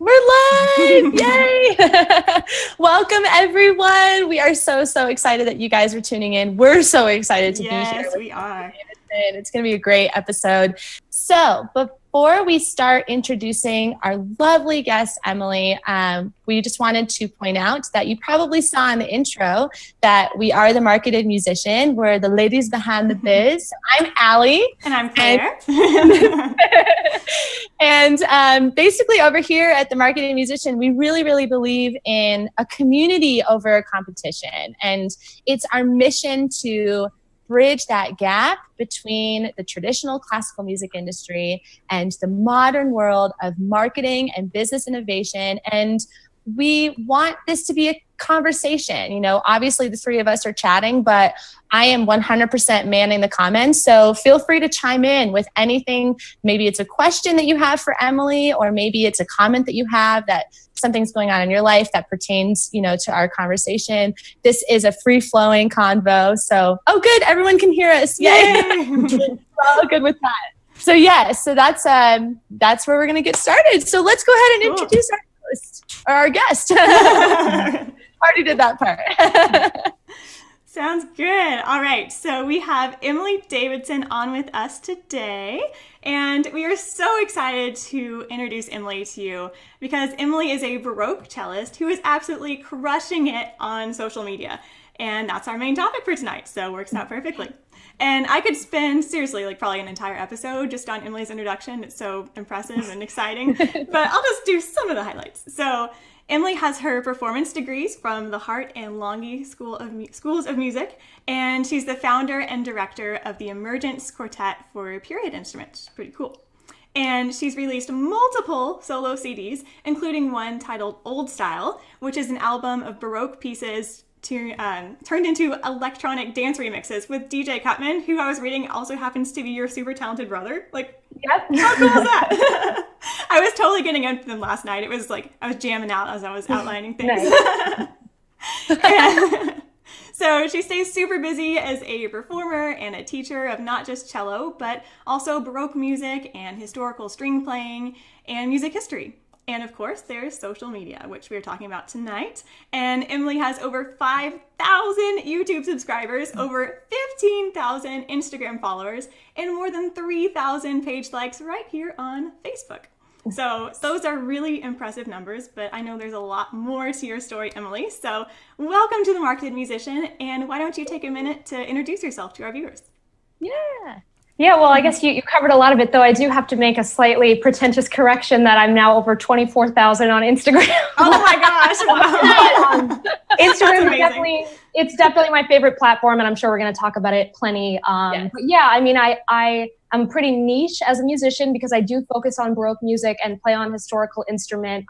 We're live! Yay! Welcome, everyone. We are so excited that you guys are tuning in. We're so excited to be here. Yes, we are. It's going to be a great episode. So before we start introducing our lovely guest, Emily, we just wanted to point out that you probably saw in the intro that we are the Marketed Musician. We're the ladies behind the biz. I'm Allie. And I'm Claire. And basically over here at the Marketing Musician, we really believe in a community over a competition. And it's our mission to bridge that gap between the traditional classical music industry and the modern world of marketing and business innovation. And we want this to be a conversation. You know, obviously the three of us are chatting, but I am 100% manning the comments. So feel free to chime in with anything. Maybe it's a question that you have for Emily, or maybe it's a comment that you have that something's going on in your life that pertains, you know, to our conversation. This is a free-flowing convo. So, oh, good. Everyone can hear us. Yay. We're all good with that. So yeah, so that's where we're going to get started. So let's go ahead and introduce our host or our guest. Already did that part. Sounds good. All right. So we have Emily Davidson on with us today, and we are so excited to introduce Emily to you because Emily is a baroque cellist who is absolutely crushing it on social media. And that's our main topic for tonight. So it works out perfectly. And I could spend, seriously, like probably an entire episode just on Emily's introduction. It's so impressive and exciting. But I'll just do some of the highlights. So Emily has her performance degrees from the Hart and Longy Schools of Music, and she's the founder and director of the Emergence Quartet for period instruments. Pretty cool. And she's released multiple solo CDs, including one titled Old Style, which is an album of baroque pieces turned into electronic dance remixes with DJ Cutman, who I was reading also happens to be your super talented brother. Like, yep. How cool is that? I was totally getting into them last night. It was like I was jamming out as I was outlining things. So she stays super busy as a performer and a teacher of not just cello, but also baroque music and historical string playing and music history. And of course, there's social media, which we're talking about tonight. And Emily has over 5,000 YouTube subscribers, over 15,000 Instagram followers, and more than 3,000 page likes right here on Facebook. So those are really impressive numbers, but I know there's a lot more to your story, Emily. So welcome to the Marketed Musician. And why don't you take a minute to introduce yourself to our viewers? Yeah, well, I guess you covered a lot of it, though. I do have to make a slightly pretentious correction that I'm now over 24,000 on Instagram. Oh my gosh! Wow. Instagram is definitely my favorite platform, and I'm sure we're going to talk about it plenty. Yes. But yeah, I mean, I'm pretty niche as a musician because I do focus on baroque music and play on historical instrument.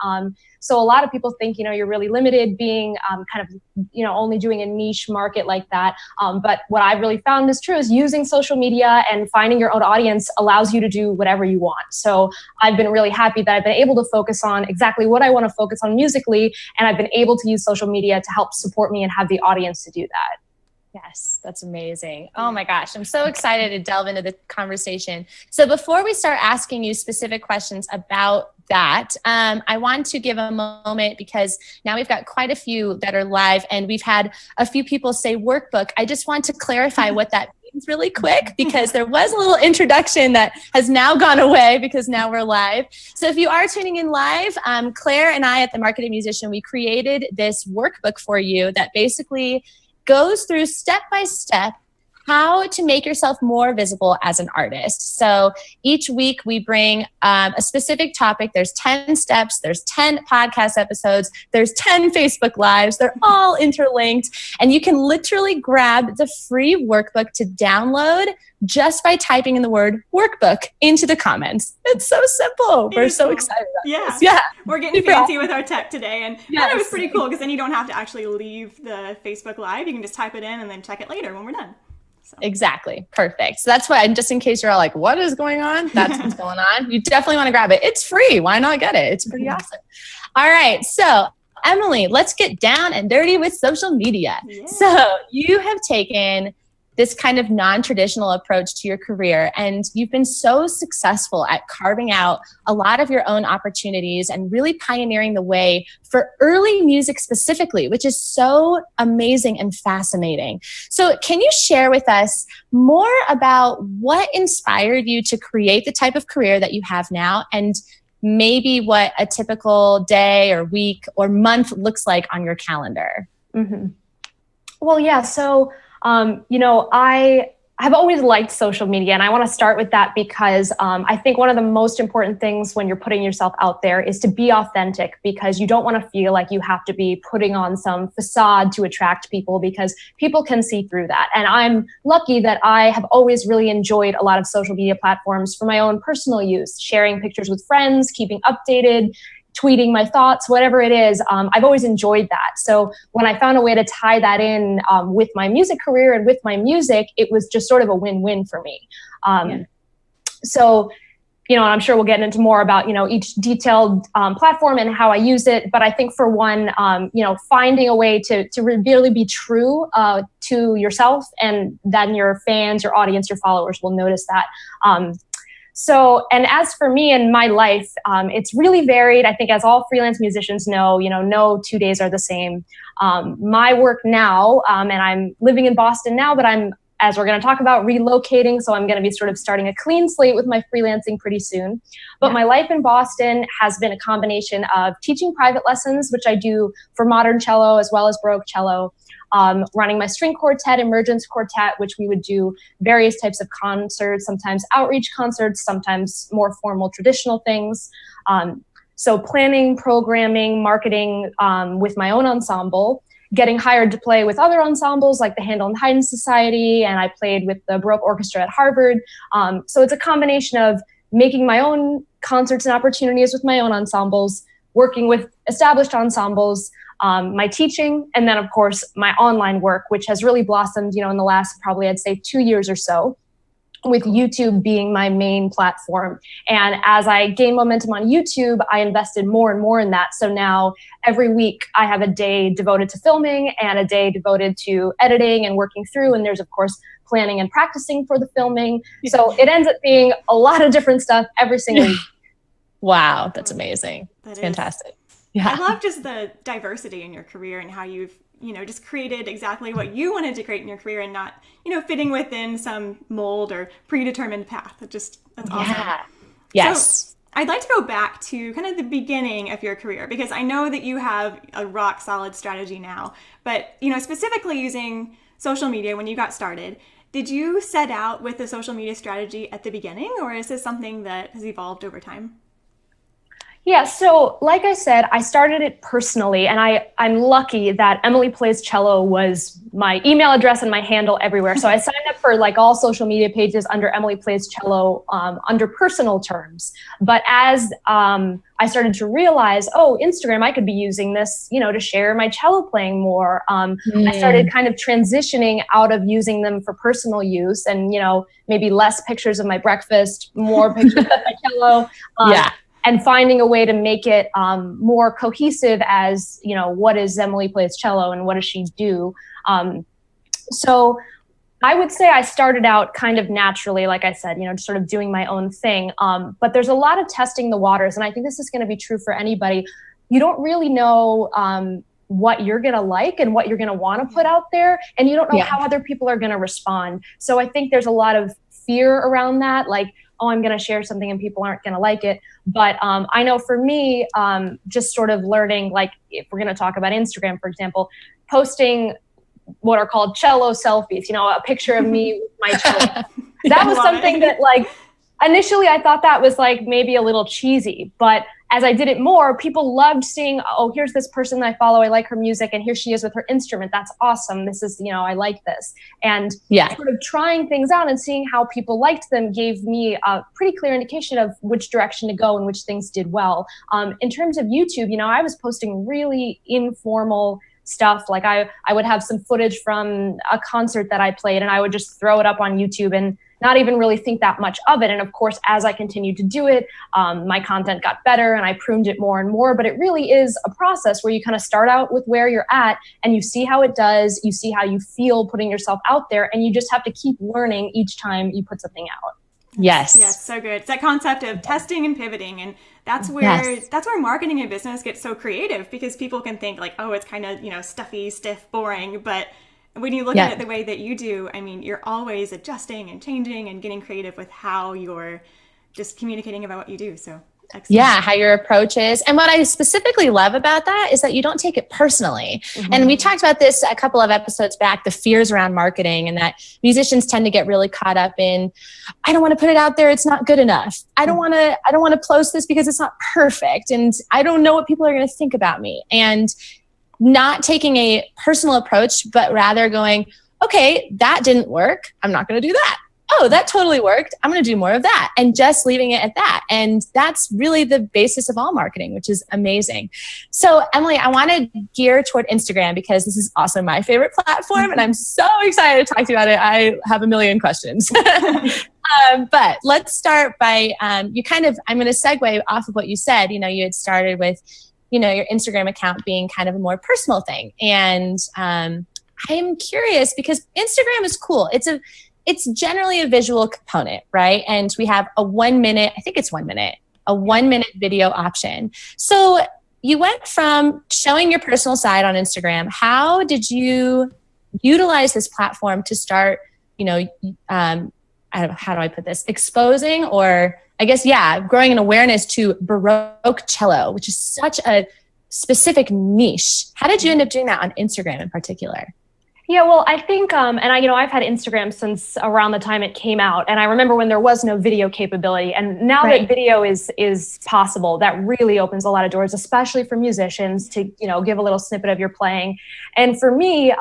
So a lot of people think, you know, you're really limited being kind of, you know, only doing a niche market like that. But what I've really found is true is using social media and finding your own audience allows you to do whatever you want. So I've been really happy that I've been able to focus on exactly what I want to focus on musically. And I've been able to use social media to help support me and have the audience to do that. Yes, that's amazing. Oh my gosh, I'm so excited to delve into the conversation. So before we start asking you specific questions about that, I want to give a moment because now we've got quite a few that are live and we've had a few people say workbook. I just want to clarify what that means really quick because there was a little introduction that has now gone away because now we're live. So if you are tuning in live, Claire and I at the Marketing Musician, we created this workbook for you that basically goes through step by step how to make yourself more visible as an artist. So each week we bring a specific topic. There's 10 steps, there's 10 podcast episodes, there's 10 Facebook Lives. They're all interlinked. And you can literally grab the free workbook to download just by typing in the word workbook into the comments. It's so simple. We're so excited about this. Yeah. We're getting fancy with our tech today. And that was pretty cool because then you don't have to actually leave the Facebook Live. You can just type it in and then check it later when we're done. So. Exactly. Perfect. So that's why, just in case you're all like, what is going on? That's what's going on. You definitely want to grab it. It's free. Why not get it? It's pretty awesome. All right. So Emily, let's get down and dirty with social media. Yeah. So you have taken this kind of non-traditional approach to your career. And you've been so successful at carving out a lot of your own opportunities and really pioneering the way for early music specifically, which is so amazing and fascinating. So can you share with us more about what inspired you to create the type of career that you have now, and maybe what a typical day or week or month looks like on your calendar? Mm-hmm. Well, yeah. So, I've always liked social media, and I want to start with that because I think one of the most important things when you're putting yourself out there is to be authentic, because you don't want to feel like you have to be putting on some facade to attract people, because people can see through that. And I'm lucky that I have always really enjoyed a lot of social media platforms for my own personal use, sharing pictures with friends, keeping updated, tweeting my thoughts, whatever it is. I've always enjoyed that. So when I found a way to tie that in with my music career and with my music, it was just sort of a win-win for me. So, and I'm sure we'll get into more about, each detailed platform and how I use it. But I think for one, finding a way to really be true to yourself, and then your fans, your audience, your followers will notice that. So, and as for me and my life, it's really varied. I think as all freelance musicians know, no 2 days are the same. My work now, and I'm living in Boston now, but I'm, as we're going to talk about, relocating. So I'm going to be sort of starting a clean slate with my freelancing pretty soon. But my life in Boston has been a combination of teaching private lessons, which I do for modern cello as well as baroque cello, running my string quartet, emergence quartet, which we would do various types of concerts, sometimes outreach concerts, sometimes more formal traditional things. So planning, programming, marketing with my own ensemble, getting hired to play with other ensembles like the Handel and Haydn Society, and I played with the Baroque Orchestra at Harvard. So it's a combination of making my own concerts and opportunities with my own ensembles, working with established ensembles, my teaching, and then of course my online work, which has really blossomed, in the last probably I'd say 2 years or so, with YouTube being my main platform. And as I gained momentum on YouTube, I invested more and more in that. So now every week I have a day devoted to filming and a day devoted to editing and working through. And there's of course planning and practicing for the filming. So it ends up being a lot of different stuff every single week. Wow, that's amazing. That's fantastic. Yeah. I love just the diversity in your career and how you've, just created exactly what you wanted to create in your career and not, fitting within some mold or predetermined path. That's awesome. Yeah. Yes. So I'd like to go back to kind of the beginning of your career, because I know that you have a rock solid strategy now, but, specifically using social media when you got started, did you set out with a social media strategy at the beginning, or is this something that has evolved over time? Yeah, so like I said, I started it personally, and I'm lucky that Emily Plays Cello was my email address and my handle everywhere. So I signed up for like all social media pages under Emily Plays Cello under personal terms. But as I started to realize, Instagram, I could be using this, to share my cello playing more. I started kind of transitioning out of using them for personal use, and, maybe less pictures of my breakfast, more pictures of my cello. And finding a way to make it more cohesive as, what is Emily Plays Cello and what does she do? So I would say I started out kind of naturally, like I said, sort of doing my own thing. But there's a lot of testing the waters. And I think this is going to be true for anybody. You don't really know what you're going to like and what you're going to want to put out there. And you don't know how other people are going to respond. So I think there's a lot of fear around that. Like, I'm going to share something and people aren't going to like it. But I know for me, just sort of learning, like if we're going to talk about Instagram, for example, posting what are called cello selfies, a picture of me with my cello. That was something that like, initially I thought that was like maybe a little cheesy, but as I did it more, people loved seeing, here's this person I follow, I like her music, and here she is with her instrument. That's awesome. This is, I like this. And sort of trying things out and seeing how people liked them gave me a pretty clear indication of which direction to go and which things did well. In terms of YouTube, I was posting really informal stuff. Like I would have some footage from a concert that I played and I would just throw it up on YouTube, and not even really think that much of it. And of course, as I continued to do it, my content got better and I pruned it more and more. But it really is a process where you kind of start out with where you're at and you see how it does, you see how you feel putting yourself out there, and you just have to keep learning each time you put something out. Yes. Yes, so good. It's that concept of testing and pivoting, and that's where marketing and business gets so creative, because people can think like, oh, it's kind of, stuffy, stiff, boring, but when you look at it the way that you do, I mean, you're always adjusting and changing and getting creative with how you're just communicating about what you do. So excellent. Yeah, how your approach is. And what I specifically love about that is that you don't take it personally. Mm-hmm. And we talked about this a couple of episodes back, the fears around marketing, and that musicians tend to get really caught up in, I don't want to put it out there, it's not good enough. I don't want to post this because it's not perfect. And I don't know what people are going to think about me. And not taking a personal approach, but rather going, okay, that didn't work, I'm not going to do that. Oh, that totally worked, I'm going to do more of that, and just leaving it at that. And that's really the basis of all marketing, which is amazing. So Emily, I want to gear toward Instagram because this is also my favorite platform and I'm so excited to talk to you about it. I have a million questions. But let's start by, I'm going to segue off of what you said. You had started with, your Instagram account being kind of a more personal thing. And I'm curious because Instagram is cool. It's generally a visual component, right? And we have a 1 minute, I think it's 1 minute, a 1 minute video option. So you went from showing your personal side on Instagram. How did you utilize this platform to start, how do I put this? Exposing, or I guess, growing an awareness to baroque cello, which is such a specific niche. How did you end up doing that on Instagram in particular? Yeah, well, I think, I've had Instagram since around the time it came out. And I remember when there was no video capability. And now that video is possible, that really opens a lot of doors, especially for musicians to, give a little snippet of your playing. And for me,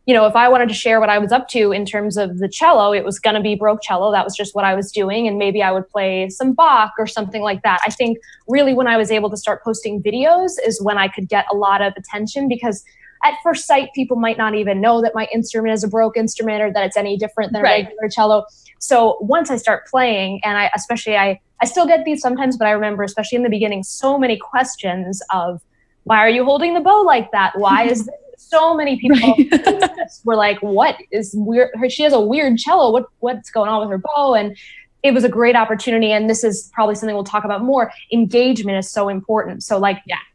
if I wanted to share what I was up to in terms of the cello, it was going to be baroque cello. That was just what I was doing. And maybe I would play some Bach or something like that. I think really when I was able to start posting videos is when I could get a lot of attention, because at first sight, people might not even know that my instrument is a baroque instrument or that it's any different than a regular cello. So once I start playing, and I still get these sometimes, but I remember, especially in the beginning, so many questions of, why are you holding the bow like that? Why is so many people were like, what is weird? She has a weird cello. What's going on with her bow? And it was a great opportunity. And this is probably something we'll talk about more. Engagement is so important. So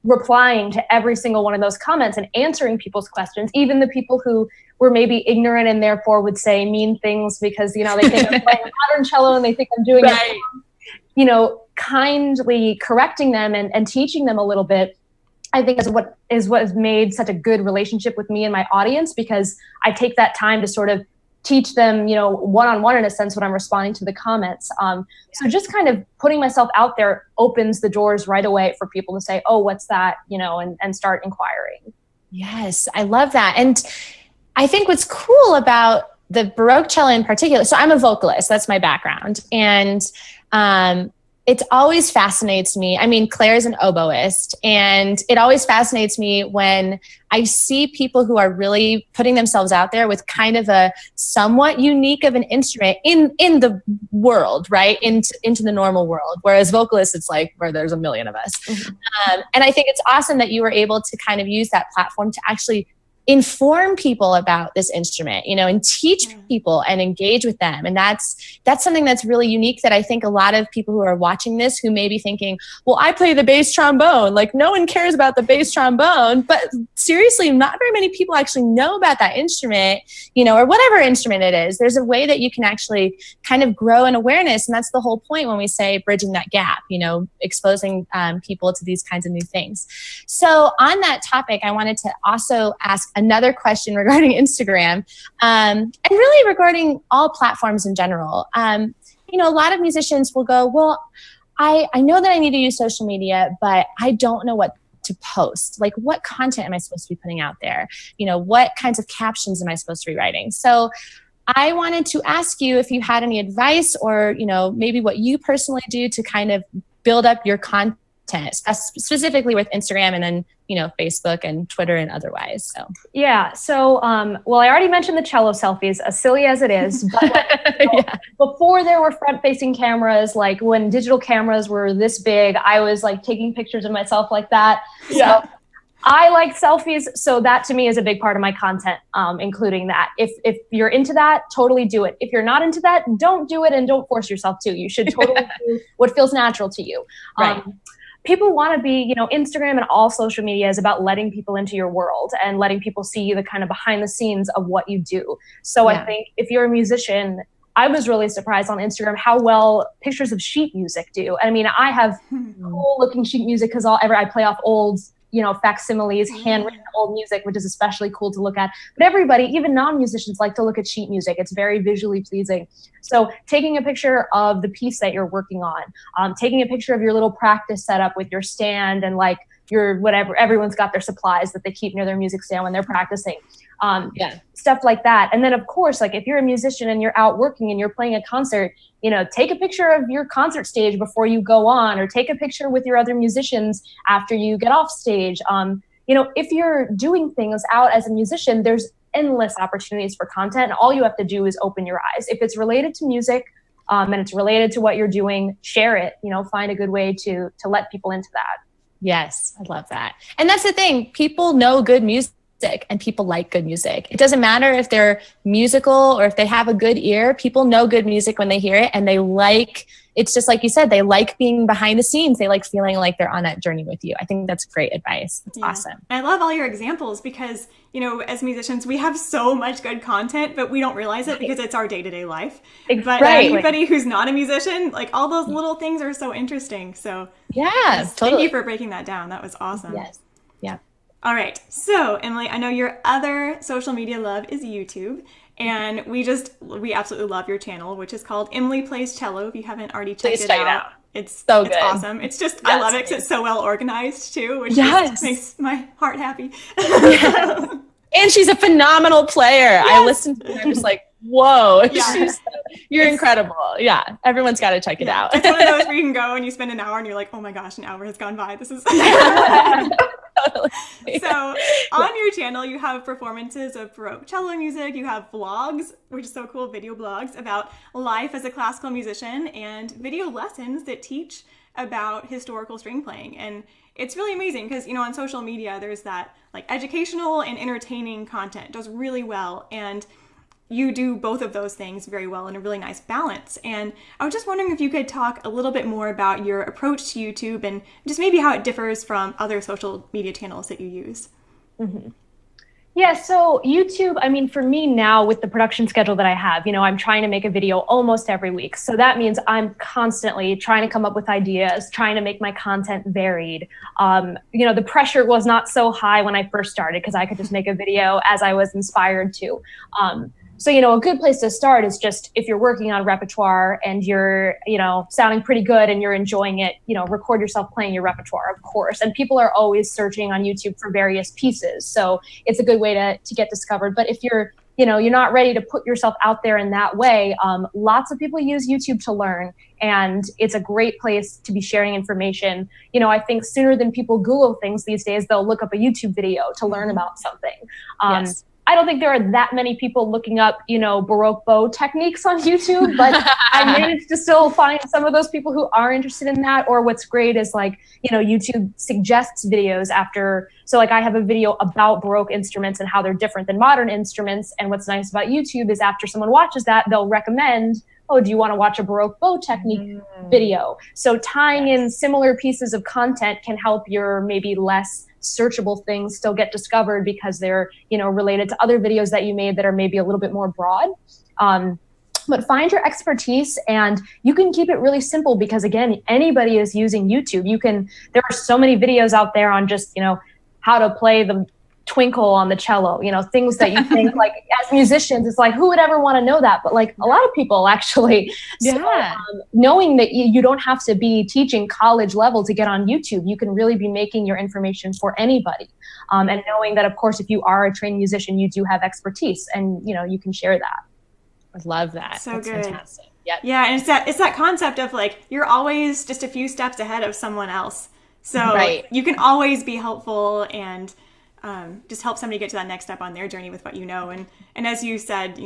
replying to every single one of those comments and answering people's questions, even the people who were maybe ignorant and therefore would say mean things because, they think I'm playing a modern cello and they think I'm doing it, kindly correcting them and teaching them a little bit, I think is what has made such a good relationship with me and my audience, because I take that time to sort of teach them, one-on-one in a sense when I'm responding to the comments. So just kind of putting myself out there opens the doors right away for people to say, oh, what's that? And start inquiring. Yes, I love that. And I think what's cool about the baroque cello in particular, so I'm a vocalist, that's my background. And it always fascinates me. I mean, Claire's an oboist, and it always fascinates me when I see people who are really putting themselves out there with kind of a somewhat unique of an instrument in the world, right? Into the normal world. Whereas vocalists, it's like where there's a million of us. Mm-hmm. And I think it's awesome that you were able to kind of use that platform to actually inform people about this instrument, and teach people and engage with them. And that's something that's really unique that I think a lot of people who are watching this who may be thinking, well, I play the bass trombone. Like no one cares about the bass trombone, but seriously, not very many people actually know about that instrument, or whatever instrument it is. There's a way that you can actually kind of grow an awareness. And that's the whole point when we say bridging that gap, exposing people to these kinds of new things. So on that topic, I wanted to also ask another question regarding Instagram, and really regarding all platforms in general. A lot of musicians will go, well, I know that I need to use social media, but I don't know what to post. Like, what content am I supposed to be putting out there? What kinds of captions am I supposed to be writing? So I wanted to ask you if you had any advice or, maybe what you personally do to kind of build up your content specifically with Instagram and then, Facebook and Twitter and otherwise. So, yeah. So, well, I already mentioned the cello selfies, as silly as it is, but before there were front facing cameras, like when digital cameras were this big, I was like taking pictures of myself like that. Yeah. So I like selfies. So that to me is a big part of my content, including that. If you're into that, totally do it. If you're not into that, don't do it and don't force yourself to. You should totally do what feels natural to you. Right. People want to be, Instagram and all social media is about letting people into your world and letting people see the kind of behind the scenes of what you do. So I think if you're a musician, I was really surprised on Instagram how well pictures of sheet music do. I mean, I have cool looking sheet music because I play off old, facsimiles, handwritten old music, which is especially cool to look at. But everybody, even non-musicians, like to look at sheet music. It's very visually pleasing. So taking a picture of the piece that you're working on, taking a picture of your little practice setup with your stand and like your whatever, everyone's got their supplies that they keep near their music stand when they're practicing. Stuff like that. And then of course, like if you're a musician and you're out working and you're playing a concert, take a picture of your concert stage before you go on, or take a picture with your other musicians after you get off stage. If you're doing things out as a musician, there's endless opportunities for content, and all you have to do is open your eyes. If it's related to music, and it's related to what you're doing, share it, find a good way to let people into that. Yes, I love that. And that's the thing. People know good music and people like good music. It doesn't matter if they're musical or if they have a good ear. People know good music when they hear it, and it's just like you said, they like being behind the scenes. They like feeling like they're on that journey with you. I think that's great advice. That's awesome. I love all your examples because, as musicians, we have so much good content, but we don't realize it because it's our day-to-day life. But anybody who's not a musician, like all those little things are so interesting. So totally. Thank you for breaking that down. That was awesome. Yes. Yeah. All right. So, Emily, I know your other social media love is YouTube. And we absolutely love your channel, which is called Emily Plays Cello. If you haven't already checked it out. It's so good. It's awesome. It's just, I love it because it's so well organized too, which just makes my heart happy. And she's a phenomenal player. I listened to her, I'm just like, whoa, you're incredible. Yeah, everyone's got to check it out. It's one of those where you can go and you spend an hour and you're like, oh my gosh, an hour has gone by. This is... Totally. So on your channel, you have performances of baroque cello music. You have vlogs, which is so cool, video blogs about life as a classical musician, and video lessons that teach about historical string playing. And it's really amazing because, on social media, there's that like educational and entertaining content. It does really well. And you do both of those things very well in a really nice balance. And I was just wondering if you could talk a little bit more about your approach to YouTube and just maybe how it differs from other social media channels that you use. Mm-hmm. Yeah, so YouTube, I mean, for me now with the production schedule that I have, I'm trying to make a video almost every week. So that means I'm constantly trying to come up with ideas, trying to make my content varied. The pressure was not so high when I first started because I could just make a video as I was inspired to. So, a good place to start is just if you're working on repertoire and you're, sounding pretty good and you're enjoying it, record yourself playing your repertoire, of course. And people are always searching on YouTube for various pieces. So it's a good way to get discovered. But if you're not ready to put yourself out there in that way, lots of people use YouTube to learn. And it's a great place to be sharing information. I think sooner than people Google things these days, they'll look up a YouTube video to learn about something. Yes. I don't think there are that many people looking up, baroque bow techniques on YouTube, but I managed to still find some of those people who are interested in that. Or what's great is YouTube suggests videos after. So I have a video about baroque instruments and how they're different than modern instruments. And what's nice about YouTube is after someone watches that, they'll recommend, oh, do you want to watch a baroque bow technique video? So tying in similar pieces of content can help your maybe less searchable things still get discovered because they're, related to other videos that you made that are maybe a little bit more broad. But find your expertise, and you can keep it really simple because, again, anybody is using YouTube. There are so many videos out there on just, how to play the twinkle on the cello, things that you think as musicians, it's like, who would ever want to know that? But a lot of people actually, knowing that you don't have to be teaching college level to get on YouTube, you can really be making your information for anybody. And knowing that, of course, if you are a trained musician, you do have expertise and, you can share that. I love that. So That's good. Fantastic. Yep. Yeah. And it's that concept of you're always just a few steps ahead of someone else. So you can always be helpful and just help somebody get to that next step on their journey with what you know. And as you said,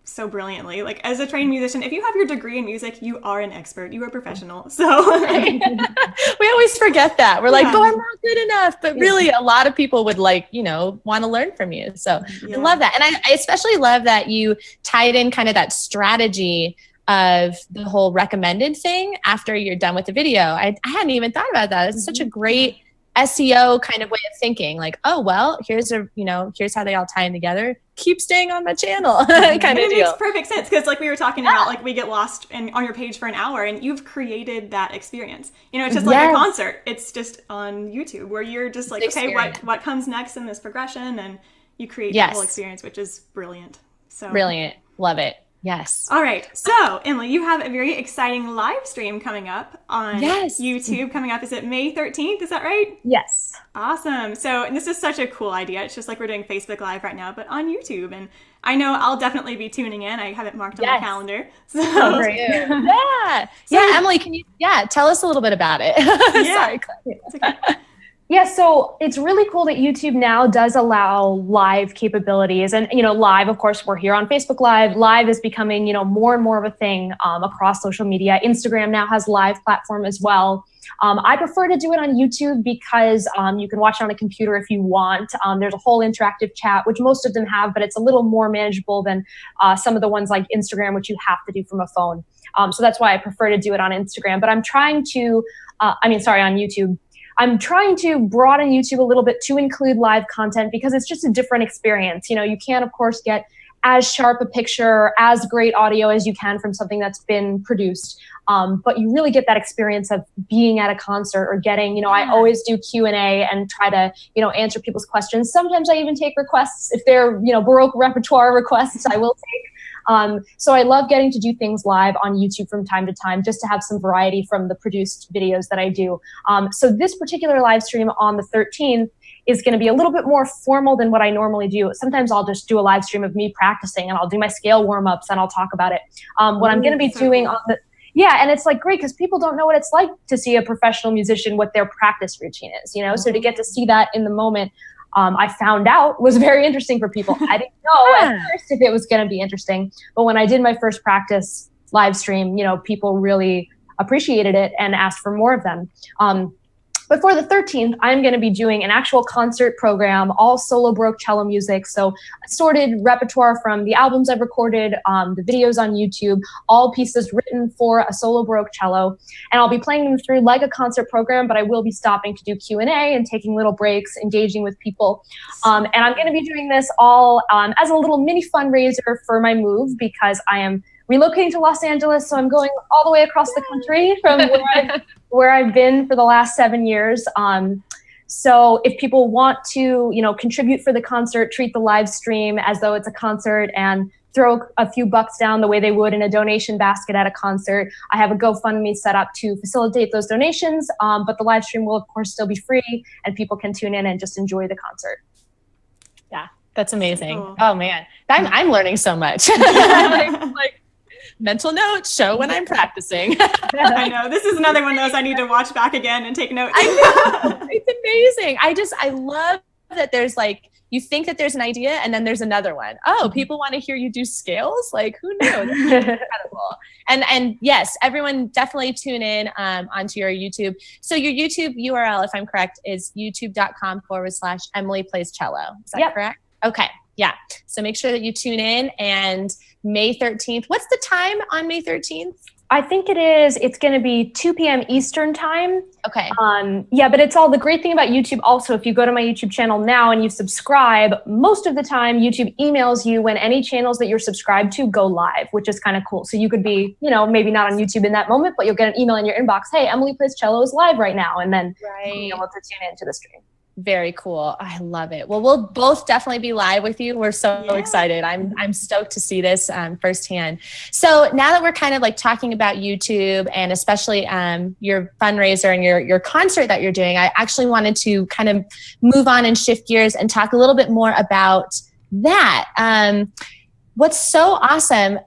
so brilliantly, like as a trained musician, if you have your degree in music, you are an expert, you are a professional. So we always forget that. We're like, oh, I'm not good enough. But really a lot of people would want to learn from you. So I love that. And I especially love that you tied in kind of that strategy of the whole recommended thing after you're done with the video. I hadn't even thought about that. It's such a great SEO kind of way of thinking, like, oh, well, here's how they all tie in together. Keep staying on my channel kind of deal. It makes perfect sense because like we were talking about, like we get lost on your page for an hour and you've created that experience. It's just like a concert. It's just on YouTube where you're just like, okay, what comes next in this progression? And you create that whole experience, which is brilliant. So brilliant. Love it. Yes. All right. So, Emily, you have a very exciting live stream coming up on YouTube coming up. Is it May 13th? Is that right? Yes. Awesome. So, and this is such a cool idea. It's just like we're doing Facebook Live right now, but on YouTube. And I know I'll definitely be tuning in. I have it marked on my calendar. So. Oh, great. Emily, can you tell us a little bit about it? Sorry. It's okay. Yeah, so it's really cool that YouTube now does allow live capabilities. And, live, of course, we're here on Facebook Live. Live is becoming, more and more of a thing across social media. Instagram now has live platform as well. I prefer to do it on YouTube because you can watch it on a computer if you want. There's a whole interactive chat, which most of them have, but it's a little more manageable than some of the ones like Instagram, which you have to do from a phone. So that's why I prefer to do it on Instagram. But I'm trying to, on YouTube. I'm trying to broaden YouTube a little bit to include live content because it's just a different experience. You can't, of course, get as sharp a picture, as great audio as you can from something that's been produced. But you really get that experience of being at a concert or getting, I always do Q&A and try to, answer people's questions. Sometimes I even take requests. If they're, Baroque repertoire requests, I will take. So I love getting to do things live on YouTube from time to time, just to have some variety from the produced videos that I do. So this particular live stream on the 13th is going to be a little bit more formal than what I normally do. Sometimes I'll just do a live stream of me practicing and I'll do my scale warm-ups and I'll talk about it. What I'm going to be doing on the and it's like great because people don't know what it's like to see a professional musician, what their practice routine is, So to get to see that in the moment, I found out was very interesting for people. I didn't know at first if it was going to be interesting, but when I did my first practice live stream, people really appreciated it and asked for more of them. But for the 13th, I'm going to be doing an actual concert program, all solo Baroque cello music. So assorted repertoire from the albums I've recorded, the videos on YouTube, all pieces written for a solo Baroque cello. And I'll be playing them through like a concert program, but I will be stopping to do Q&A and taking little breaks, engaging with people. And I'm going to be doing this all as a little mini fundraiser for my move because I am relocating to Los Angeles, so I'm going all the way across the country from where I've been for the last 7 years. So if people want to, contribute for the concert, treat the live stream as though it's a concert and throw a few bucks down the way they would in a donation basket at a concert, I have a GoFundMe set up to facilitate those donations. But the live stream will, of course, still be free and people can tune in and just enjoy the concert. Yeah, that's amazing. Cool. Oh, man. I'm learning so much. like, mental notes, show when I'm practicing. I know. This is another one of those I need to watch back again and take notes. I know. It's amazing. I love that there's you think that there's an idea and then there's another one. Oh, people want to hear you do scales? Like, who knew? That's incredible. And yes, everyone definitely tune in onto your YouTube. So your YouTube URL, if I'm correct, is youtube.com/Emily Plays Cello. Is that correct? Okay. Yeah. So make sure that you tune in. And May 13th, what's the time on May 13th? I think it's going to be 2 p.m. Eastern time. Okay. But it's all the great thing about YouTube. Also, if you go to my YouTube channel now and you subscribe, most of the time YouTube emails you when any channels that you're subscribed to go live, which is kind of cool. So you could be, maybe not on YouTube in that moment, but you'll get an email in your inbox. Hey, Emily Plays Cello is live right now. And then you'll be able to tune into the stream. Very cool. I love it. Well, we'll both definitely be live with you. We're so excited. I'm stoked to see this firsthand. So now that we're kind of talking about YouTube and especially your fundraiser and your concert that you're doing, I actually wanted to kind of move on and shift gears and talk a little bit more about that. What's so awesome,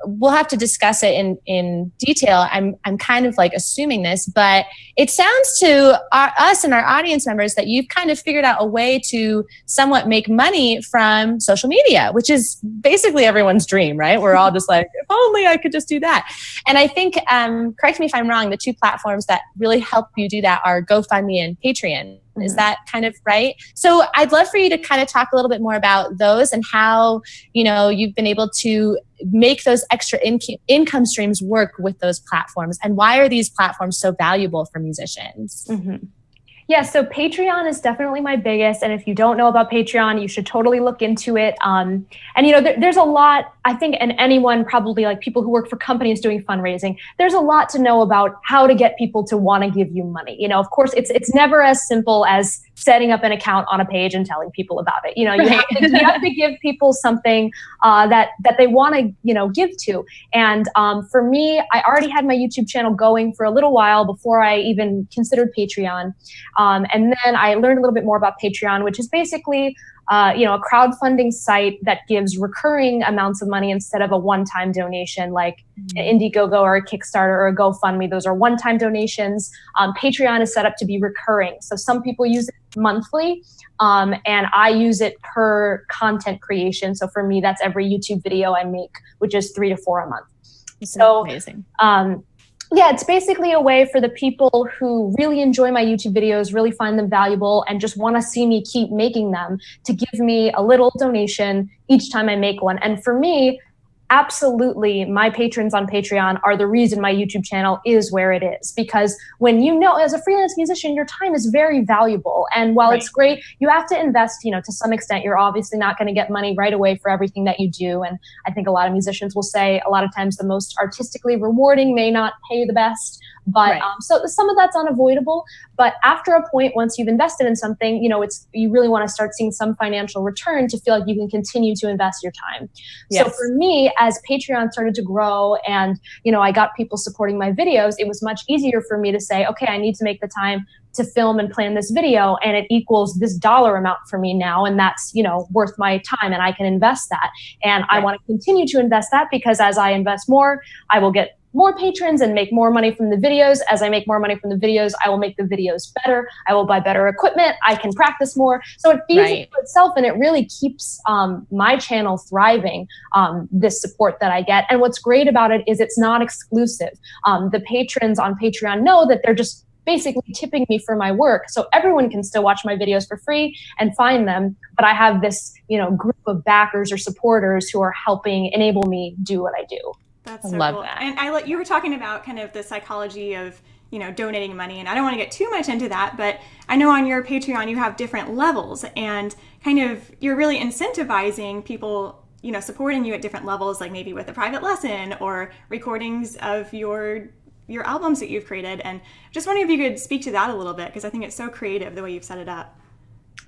we'll have to discuss it in detail. I'm kind of like assuming this, but it sounds to us and our audience members that you've kind of figured out a way to somewhat make money from social media, which is basically everyone's dream, right? We're all just like, if only I could just do that. And I think, correct me if I'm wrong, the two platforms that really help you do that are GoFundMe and Patreon. Is that kind of right? So I'd love for you to kind of talk a little bit more about those and how, you've been able to make those extra income streams work with those platforms, and why are these platforms so valuable for musicians? Yeah, so Patreon is definitely my biggest. And if you don't know about Patreon, you should totally look into it. And, there's a lot, I think, and anyone probably like people who work for companies doing fundraising, there's a lot to know about how to get people to want to give you money. Of course, it's never as simple as setting up an account on a page and telling people about it. You have to give people something that they want to, give to. And for me, I already had my YouTube channel going for a little while before I even considered Patreon. And then I learned a little bit more about Patreon, which is basically, a crowdfunding site that gives recurring amounts of money instead of a one-time donation, like an Indiegogo or a Kickstarter or a GoFundMe. Those are one-time donations. Patreon is set up to be recurring. So some people use it monthly, and I use it per content creation. So for me, that's every YouTube video I make, which is 3 to 4 a month. So amazing. Yeah, it's basically a way for the people who really enjoy my YouTube videos, really find them valuable, and just want to see me keep making them to give me a little donation each time I make one. And for me, absolutely, my patrons on Patreon are the reason my YouTube channel is where it is. Because when as a freelance musician, your time is very valuable. And while it's great, you have to invest, to some extent. You're obviously not going to get money right away for everything that you do. And I think a lot of musicians will say a lot of times the most artistically rewarding may not pay the best. But so some of that's unavoidable. But after a point, once you've invested in something, you really want to start seeing some financial return to feel like you can continue to invest your time. Yes. So for me, as Patreon started to grow and, I got people supporting my videos, it was much easier for me to say, okay, I need to make the time to film and plan this video, and it equals this dollar amount for me now, and that's worth my time, and I can invest that. And I want to continue to invest that, because as I invest more, I will get more patrons and make more money from the videos. As I make more money from the videos, I will make the videos better. I will buy better equipment. I can practice more. So it feeds into itself, and it really keeps my channel thriving, this support that I get. And what's great about it is it's not exclusive. The patrons on Patreon know that they're just basically tipping me for my work. So everyone can still watch my videos for free and find them. But I have this, group of backers or supporters who are helping enable me do what I do. That's so cool. That. And you were talking about kind of the psychology of, donating money, and I don't want to get too much into that, but I know on your Patreon you have different levels, and kind of you're really incentivizing people, supporting you at different levels, like maybe with a private lesson or recordings of your albums that you've created. And just wondering if you could speak to that a little bit, because I think it's so creative the way you've set it up.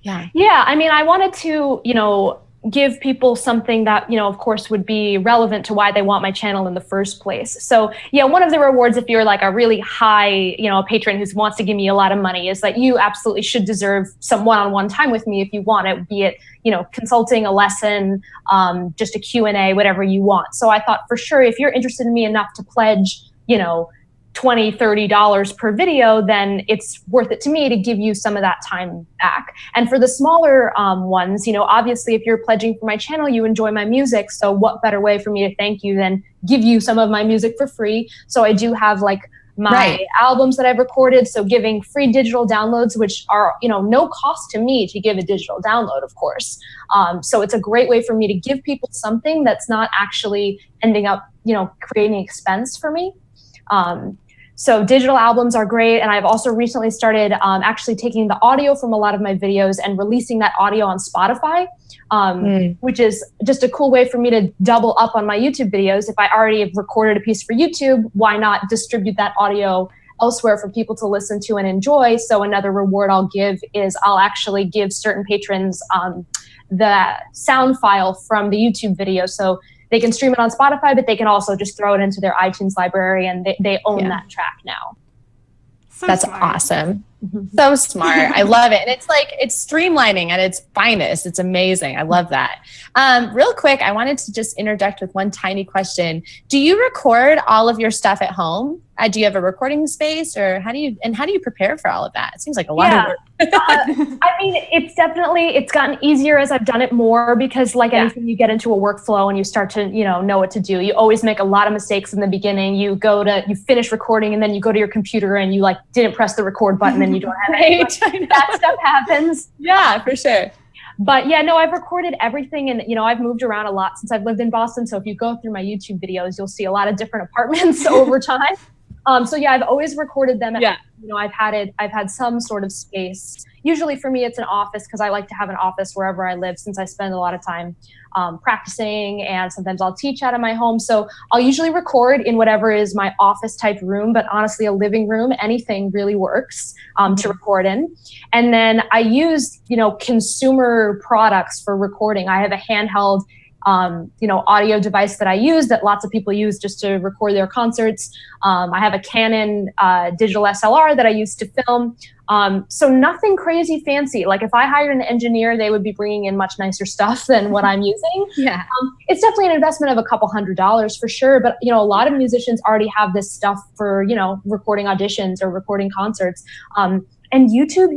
Yeah. I mean, I wanted to, give people something that, of course, would be relevant to why they want my channel in the first place. So yeah, one of the rewards, if you're like a really high, patron who wants to give me a lot of money, is that you absolutely should deserve some one-on-one time with me if you want it, be it, consulting, a lesson, just a Q&A, whatever you want. So I thought, for sure, if you're interested in me enough to pledge, $20, $30 per video, then it's worth it to me to give you some of that time back. And for the smaller ones, obviously if you're pledging for my channel, you enjoy my music. So what better way for me to thank you than give you some of my music for free? So I do have like my albums that I've recorded. So giving free digital downloads, which are, no cost to me to give a digital download, of course. So it's a great way for me to give people something that's not actually ending up, creating expense for me. So digital albums are great. And I've also recently started actually taking the audio from a lot of my videos and releasing that audio on Spotify, which is just a cool way for me to double up on my YouTube videos. If I already have recorded a piece for YouTube, why not distribute that audio elsewhere for people to listen to and enjoy? So another reward I'll give is I'll actually give certain patrons the sound file from the YouTube video. So they can stream it on Spotify, but they can also just throw it into their iTunes library, and they own that track now. That's smart. Awesome. So smart. I love it. And it's like, it's streamlining at its finest. It's amazing. I love that. Real quick, I wanted to just interject with one tiny question. Do you record all of your stuff at home? Do you have a recording space, or how do you prepare for all of that? It seems like a lot of work. I mean, it's gotten easier as I've done it more, because like anything, you get into a workflow and you start to, know what to do. You always make a lot of mistakes in the beginning. You finish recording and then you go to your computer and you like didn't press the record button and you don't have it. That stuff happens. Yeah, for sure. But yeah, no, I've recorded everything, and I've moved around a lot since I've lived in Boston. So if you go through my YouTube videos, you'll see a lot of different apartments over time. So yeah, I've always recorded them. I've had some sort of space. Usually for me, it's an office, because I like to have an office wherever I live, since I spend a lot of time practicing, and sometimes I'll teach out of my home. So I'll usually record in whatever is my office type room, but honestly, a living room, anything really works to record in. And then I use, consumer products for recording. I have a handheld audio device that I use, that lots of people use just to record their concerts. I have a Canon digital SLR that I use to film. So nothing crazy fancy. Like if I hired an engineer, they would be bringing in much nicer stuff than what I'm using. Yeah. It's definitely an investment of $200 for sure. But, a lot of musicians already have this stuff for, recording auditions or recording concerts. And YouTube,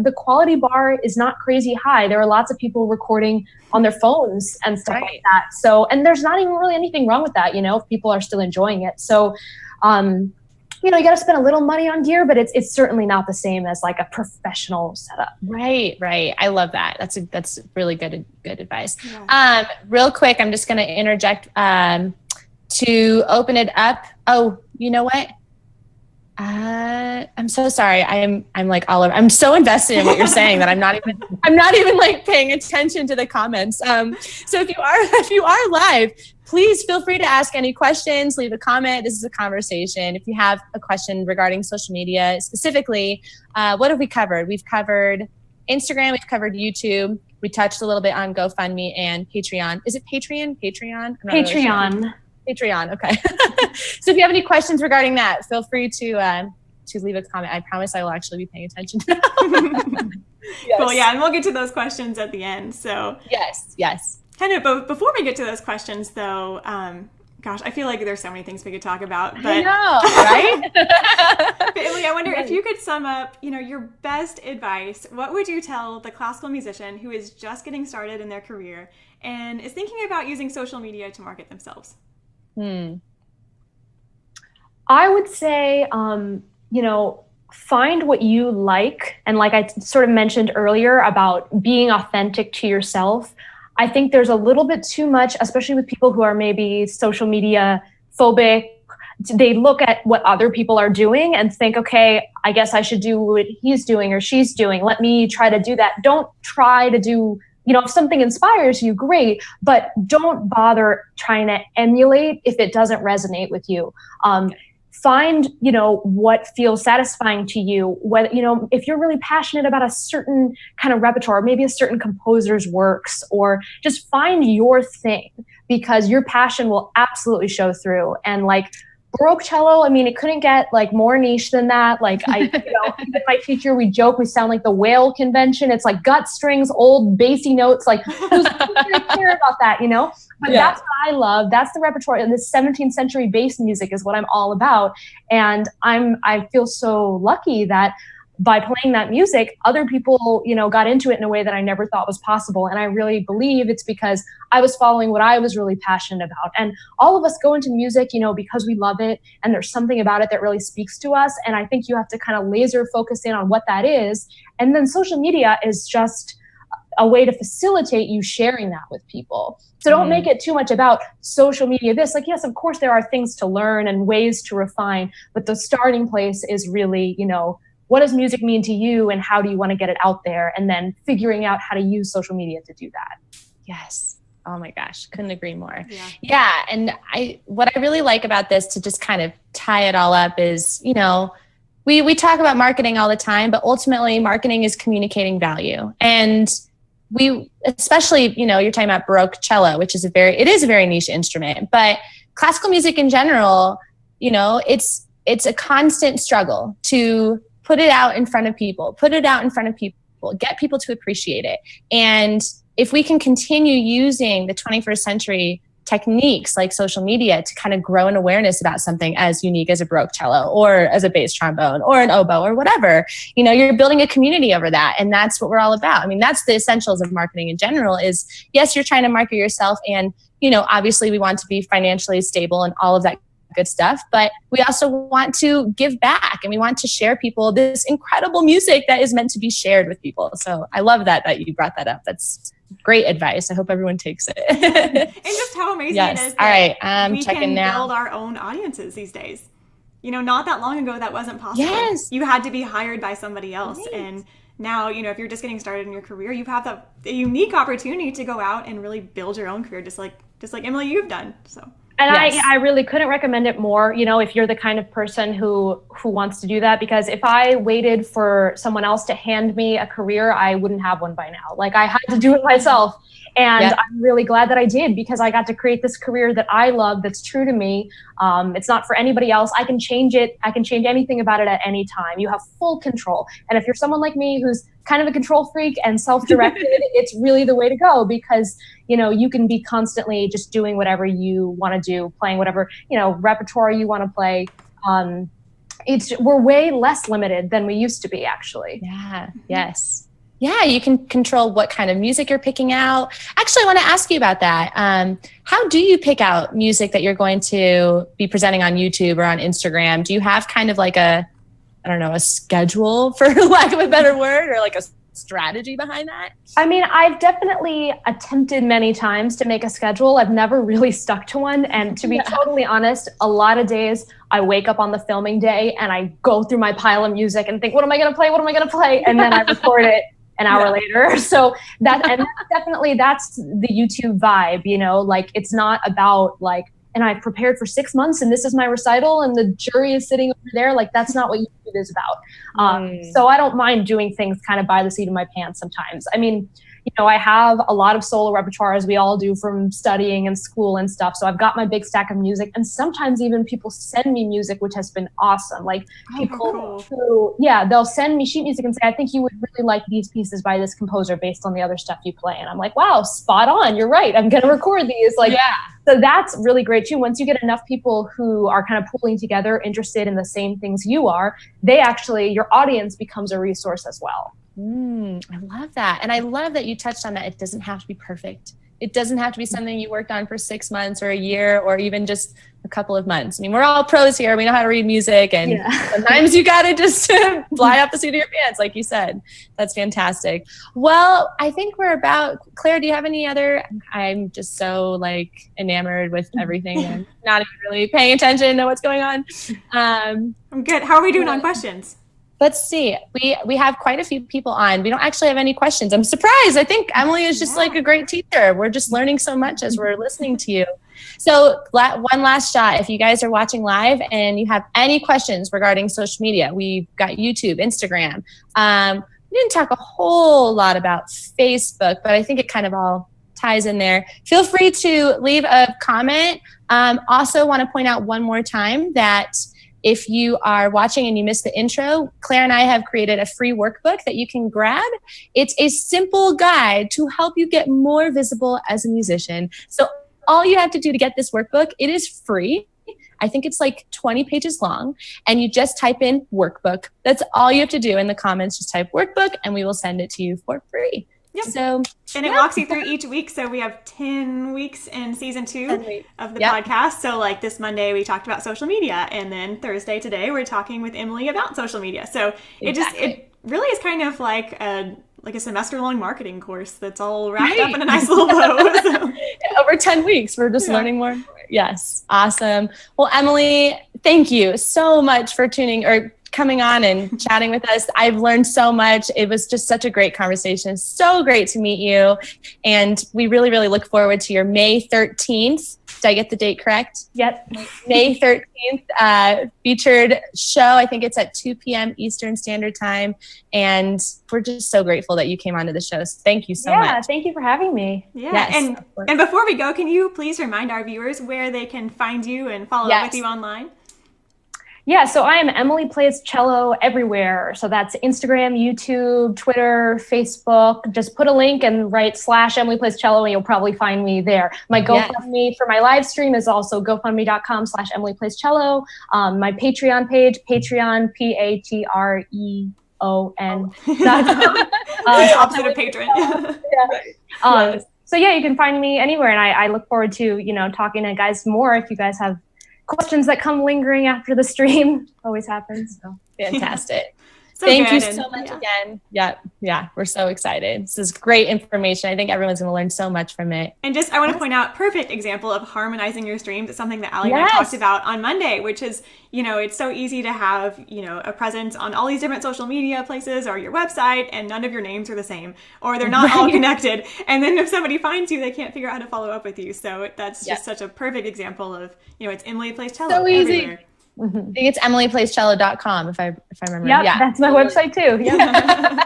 the quality bar is not crazy high. There are lots of people recording on their phones and stuff like that. So, and there's not even really anything wrong with that, if people are still enjoying it. So, you got to spend a little money on gear, but it's certainly not the same as like a professional setup. Right. I love that. That's really good advice. Yeah. Real quick, I'm just going to interject to open it up. Oh, you know what? I'm so sorry. I'm like all over. I'm so invested in what you're saying that I'm not even like paying attention to the comments. So if you are live, please feel free to ask any questions, leave a comment. This is a conversation. If you have a question regarding social media specifically, what have we covered? We've covered Instagram. We've covered YouTube. We touched a little bit on GoFundMe and Patreon. Is it Patreon? Patreon? Patreon. Really sure. Patreon. Okay. So if you have any questions regarding that, feel free to leave a comment. I promise I will actually be paying attention. Yes. Cool. Yeah. And we'll get to those questions at the end. So yes. Kind of before we get to those questions though, gosh, I feel like there's so many things we could talk about, but I know, right? But Emily, I wonder if you could sum up, your best advice. What would you tell the classical musician who is just getting started in their career and is thinking about using social media to market themselves? I would say, find what you like. And like I sort of mentioned earlier about being authentic to yourself, I think there's a little bit too much, especially with people who are maybe social media phobic. They look at what other people are doing and think, okay, I guess I should do what he's doing or she's doing. Let me try to do that. Don't try to do, if something inspires you, great, but don't bother trying to emulate if it doesn't resonate with you. Find, what feels satisfying to you. Whether, if you're really passionate about a certain kind of repertoire, maybe a certain composer's works, or just find your thing, because your passion will absolutely show through. And like baroque cello, I mean, it couldn't get like more niche than that. Like even my teacher, we joke, we sound like the whale convention. It's like gut strings, old bassy notes. Like who's gonna care about that, But that's what I love. That's the repertoire. And this 17th century bass music is what I'm all about. And I feel so lucky that by playing that music, other people, got into it in a way that I never thought was possible. And I really believe it's because I was following what I was really passionate about. And all of us go into music, because we love it. And there's something about it that really speaks to us. And I think you have to kind of laser focus in on what that is. And then social media is just a way to facilitate you sharing that with people. So don't make it too much about social media. Like, yes, of course, there are things to learn and ways to refine. But the starting place is really, what does music mean to you and how do you want to get it out there? And then figuring out how to use social media to do that. Yes. Oh my gosh. Couldn't agree more. Yeah. And what I really like about this, to just kind of tie it all up, is, we talk about marketing all the time, but ultimately marketing is communicating value. And we, especially, you're talking about baroque cello, which is it is a very niche instrument, but classical music in general, it's a constant struggle to put it out in front of people, get people to appreciate it. And if we can continue using the 21st century techniques like social media to kind of grow an awareness about something as unique as a baroque cello or as a bass trombone or an oboe or whatever, you're building a community over that. And that's what we're all about. I mean, that's the essentials of marketing in general is, yes, you're trying to market yourself. And, obviously we want to be financially stable and all of that good stuff, but we also want to give back and we want to share people this incredible music that is meant to be shared with people. So I love that you brought that up. That's great advice. I hope everyone takes it. And just how amazing it is. All right. We checking can now. build our own audiences these days. Not that long ago, that wasn't possible. Yes. You had to be hired by somebody else. Right. And now, if you're just getting started in your career, you have a unique opportunity to go out and really build your own career, just like Emily, you've done. So. And yes. I really couldn't recommend it more, if you're the kind of person who wants to do that, because if I waited for someone else to hand me a career, I wouldn't have one by now. Like I had to do it myself. And I'm really glad that I did, because I got to create this career that I love, that's true to me. It's not for anybody else. I can change it. I can change anything about it at any time. You have full control. And if you're someone like me who's kind of a control freak and self-directed, it's really the way to go, because, you can be constantly just doing whatever you want to do, playing whatever, repertoire you want to play. We're way less limited than we used to be, actually. Yeah. Yes. Yeah, you can control what kind of music you're picking out. Actually, I want to ask you about that. How do you pick out music that you're going to be presenting on YouTube or on Instagram? Do you have kind of like a schedule, for lack of a better word, or like a strategy behind that? I mean, I've definitely attempted many times to make a schedule. I've never really stuck to one. And to be totally honest, a lot of days I wake up on the filming day and I go through my pile of music and think, what am I going to play? What am I going to play? And then I record it an hour later. So that's the YouTube vibe, like it's not about like, and I've prepared for 6 months and this is my recital and the jury is sitting over there. Like, that's not what YouTube is about. So I don't mind doing things kind of by the seat of my pants sometimes. I mean, I have a lot of solo repertoire, as we all do from studying and school and stuff. So I've got my big stack of music, and sometimes even people send me music, which has been awesome. Like people who, they'll send me sheet music and say, I think you would really like these pieces by this composer based on the other stuff you play. And I'm like, wow, spot on. You're right. I'm going to record these. So that's really great too. Once you get enough people who are kind of pulling together, interested in the same things you are, your audience becomes a resource as well. I love that. And I love that you touched on that. It doesn't have to be perfect. It doesn't have to be something you worked on for 6 months or a year or even just a couple of months. I mean, we're all pros here. We know how to read music, and sometimes you got to just fly off the seat of your pants, like you said. That's fantastic. Well, I think Claire, do you have any other? I'm just so enamored with everything. I'm not even really paying attention to know what's going on. I'm good. How are we doing on questions? Let's see. We have quite a few people on. We don't actually have any questions. I'm surprised. I think Emily is just a great teacher. We're just learning so much as we're listening to you. So one last shot. If you guys are watching live and you have any questions regarding social media, we've got YouTube, Instagram. We didn't talk a whole lot about Facebook, but I think it kind of all ties in there. Feel free to leave a comment. Also want to point out one more time that if you are watching and you missed the intro, Claire and I have created a free workbook that you can grab. It's a simple guide to help you get more visible as a musician. So all you have to do to get this workbook, it is free. I think it's 20 pages long, and you just type in workbook. That's all you have to do in the comments. Just type workbook and we will send it to you for free. Yep. So, and it walks you through each week. So we have 10 weeks in season 2 of the podcast. So this Monday we talked about social media, and then Thursday today we're talking with Emily about social media. So it really is kind of like a semester-long marketing course that's all wrapped up in a nice little bow. So. Over 10 weeks, we're just learning more and more. Yes. Awesome. Well, Emily, thank you so much for coming on and chatting with us. I've learned so much. It was just such a great conversation. So great to meet you. And we really, really look forward to your May 13th. Did I get the date correct? Yep. May 13th featured show. I think it's at 2 p.m. Eastern Standard Time. And we're just so grateful that you came onto the show. So thank you so much. Yeah, thank you for having me. Yeah. Yes, and before we go, can you please remind our viewers where they can find you and follow up with you online? Yeah, so I am Emily Plays Cello everywhere. So that's Instagram, YouTube, Twitter, Facebook. Just put a link and write /Emily Plays Cello and you'll probably find me there. My GoFundMe for my live stream is also gofundme.com/Emily Plays Cello. My Patreon page, Patreon, Patreon.com. Opposite of patron. So yeah, you can find me anywhere, and I look forward to talking to guys more if you guys have questions that come lingering after the stream. Always happens. So. Fantastic. So Thank you so much again. Yeah, we're so excited. This is great information. I think everyone's going to learn so much from it. And just, I want to point out, perfect example of harmonizing your streams. It's something that Ali and I talked about on Monday, which is, it's so easy to have, a presence on all these different social media places or your website, and none of your names are the same, or they're not all connected. And then if somebody finds you, they can't figure out how to follow up with you. So that's just such a perfect example of, it's Emily Plays Cello. So easy. Everywhere. I think it's emilyplayscello.com if I remember. Yeah, that's my website too. Yeah.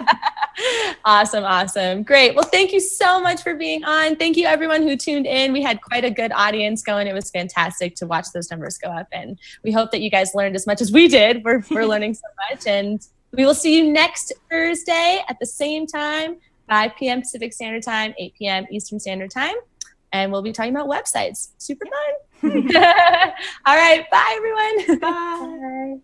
Awesome. Great. Well, thank you so much for being on. Thank you everyone who tuned in. We had quite a good audience going. It was fantastic to watch those numbers go up, and we hope that you guys learned as much as we did. We're learning so much, and we will see you next Thursday at the same time, 5 p.m. Pacific Standard Time, 8 p.m. Eastern Standard Time. And we'll be talking about websites. Super fun. All right. Bye, everyone. Bye.